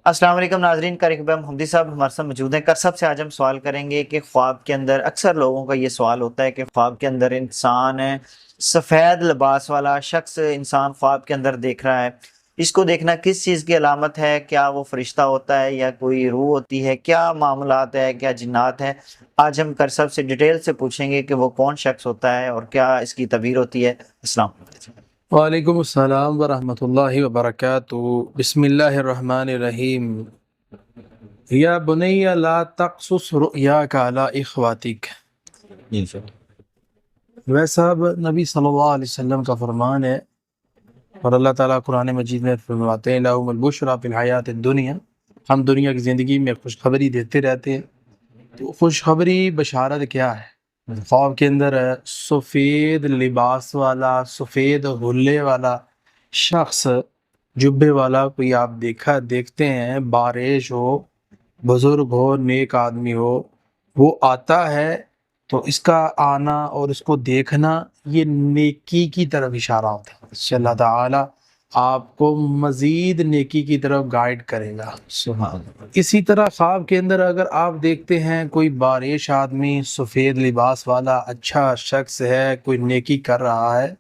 السلام علیکم ناظرین، کریم حمدی صاحب ہمارے ساتھ موجود ہیں۔ صاحب سے آج ہم سوال کریں گے کہ خواب کے اندر اکثر لوگوں کا یہ سوال ہوتا ہے کہ خواب کے اندر انسان ہے، سفید لباس والا شخص انسان خواب کے اندر دیکھ رہا ہے، اس کو دیکھنا کس چیز کی علامت ہے؟ کیا وہ فرشتہ ہوتا ہے یا کوئی روح ہوتی ہے؟ کیا معاملات ہے؟ کیا جنات ہیں؟ آج ہم صاحب سے ڈیٹیل سے پوچھیں گے کہ وہ کون شخص ہوتا ہے اور کیا اس کی تعبیر ہوتی ہے۔ السلام علیکم۔ وعلیکم السلام ورحمۃ اللہ وبرکاتہ۔ بسم اللہ الرحمن الرحیم۔ یا بنی لا تقصص رؤیاک علی اخواتک۔ ویسا نبی صلی اللہ علیہ وسلم کا فرمان ہے، اور اللہ تعالیٰ قرآن مجید میں فرماتے ہیں لہم البشریٰ فی الحیات الدنیا، ہم دنیا کی زندگی میں خوشخبری دیتے رہتے ہیں۔ تو خوشخبری بشارت کیا ہے؟ خواب کے اندر سفید لباس والا، سفید غلے والا شخص، جبے والا کوئی آپ دیکھتے ہیں، بارش ہو، بزرگ ہو، نیک آدمی ہو، وہ آتا ہے تو اس کا آنا اور اس کو دیکھنا یہ نیکی کی طرف اشارہ ہوتا ہے کہ اللہ تعالیٰ آپ کو مزید نیکی کی طرف گائیڈ کرے گا۔ سبحان اللہ۔ اسی طرح خواب کے اندر اگر آپ دیکھتے ہیں کوئی بارش آدمی، سفید لباس والا اچھا شخص ہے، کوئی نیکی کر رہا ہے،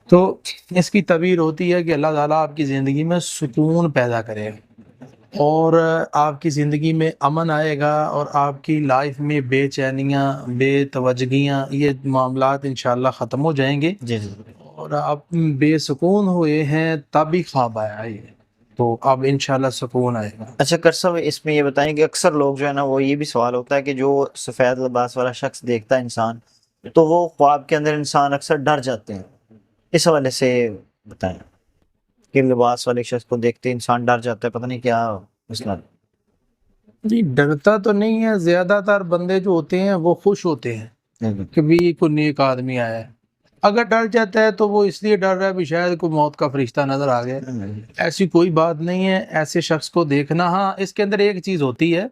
تو اس کی تعبیر ہوتی ہے کہ اللہ تعالیٰ آپ کی زندگی میں سکون پیدا کرے گا اور آپ کی زندگی میں امن آئے گا، اور آپ کی لائف میں بے چینیاں، بے توجگیاں، یہ معاملات انشاءاللہ ختم ہو جائیں گے، جی جی۔ اور آپ بے سکون ہوئے ہیں تب بھی خواب آیا ہے تو اب انشاءاللہ سکون آئے گا۔ اچھا صاحب، اس میں یہ بتائیں کہ اکثر لوگ جو ہے نا، وہ یہ بھی سوال ہوتا ہے کہ جو سفید لباس والا شخص دیکھتا ہے انسان، تو وہ خواب کے اندر انسان اکثر ڈر جاتے ہیں، اس حوالے سے بتائیں کہ لباس والے شخص کو دیکھتے انسان ڈر جاتا ہے، پتہ نہیں کیا مسئلہ۔ جی، ڈرتا تو نہیں ہے، زیادہ تر بندے جو ہوتے ہیں وہ خوش ہوتے ہیں کہ بھی کوئی نیک آدمی آیا ہے۔ اگر ڈر جاتا ہے تو وہ اس لیے ڈر رہا ہے بھی شاید کوئی موت کا فرشتہ نظر آ گیا، ایسی کوئی بات نہیں ہے۔ ایسے شخص کو دیکھنا، ہاں اس کے اندر ایک چیز ہوتی ہے،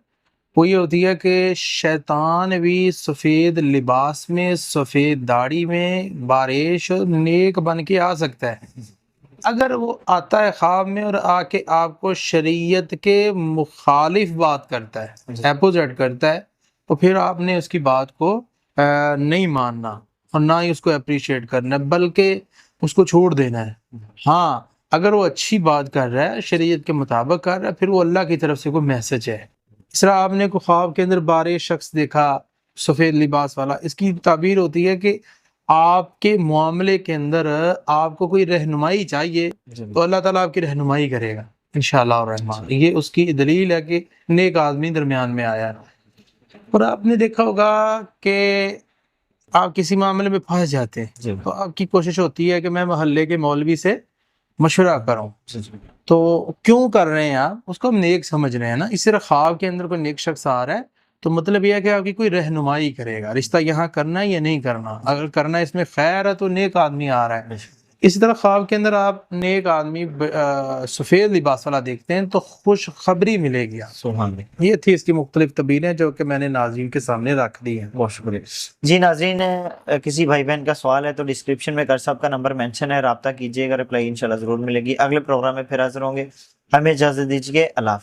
وہ یہ ہوتی ہے کہ شیطان بھی سفید لباس میں، سفید داڑھی میں، بارش نیک بن کے آ سکتا ہے۔ اگر وہ آتا ہے خواب میں اور آ کے آپ کو شریعت کے مخالف بات کرتا ہے، اپوزٹ کرتا ہے، تو پھر آپ نے اس کی بات کو نہیں ماننا اور نہ ہی اس کو اپریشیٹ کرنا، بلکہ اس کو چھوڑ دینا ہے۔ ہاں اگر وہ اچھی بات کر رہا ہے، شریعت کے مطابق کر رہا ہے، پھر وہ اللہ کی طرف سے کوئی میسج ہے۔ اس طرح آپ نے کوئی خواب کے اندر بارش شخص دیکھا سفید لباس والا، اس کی تعبیر ہوتی ہے کہ آپ کے معاملے کے اندر آپ کو کوئی رہنمائی چاہیے تو اللہ تعالیٰ آپ کی رہنمائی کرے گا انشاءاللہ الرحمن۔ یہ اس کی دلیل ہے کہ نیک آدمی درمیان میں آیا ہے۔ اور آپ نے دیکھا ہوگا کہ آپ کسی معاملے میں پھنس جاتے ہیں تو آپ کی کوشش ہوتی ہے کہ میں محلے کے مولوی سے مشورہ کروں، تو کیوں کر رہے ہیں آپ؟ اس کو ہم نیک سمجھ رہے ہیں نا۔ اس طرح خواب کے اندر کوئی نیک شخص آ رہا ہے تو مطلب یہ ہے کہ آپ کی کوئی رہنمائی کرے گا، رشتہ یہاں کرنا ہے یا نہیں کرنا، اگر کرنا ہے اس میں خیر ہے تو نیک آدمی آ رہا ہے۔ اسی طرح خواب کے اندر آپ نیک آدمی سفید لباس والا دیکھتے ہیں تو خوش خبری ملے گی آپ۔ سبحان اللہ۔ یہ تھی اس کی مختلف تعبیریں جو کہ میں نے ناظرین کے سامنے رکھ دی ہیں۔ بہت شکریہ جی۔ ناظرین، کسی بھائی بہن کا سوال ہے تو ڈسکرپشن میں صاحب کا نمبر مینشن ہے، رابطہ کیجیے گا، رپلائی انشاءاللہ ضرور ملے گی۔ اگلے پروگرام میں پھر حاضر ہوں گے، ہمیں اجازت دیجیے، اللہ حافظ۔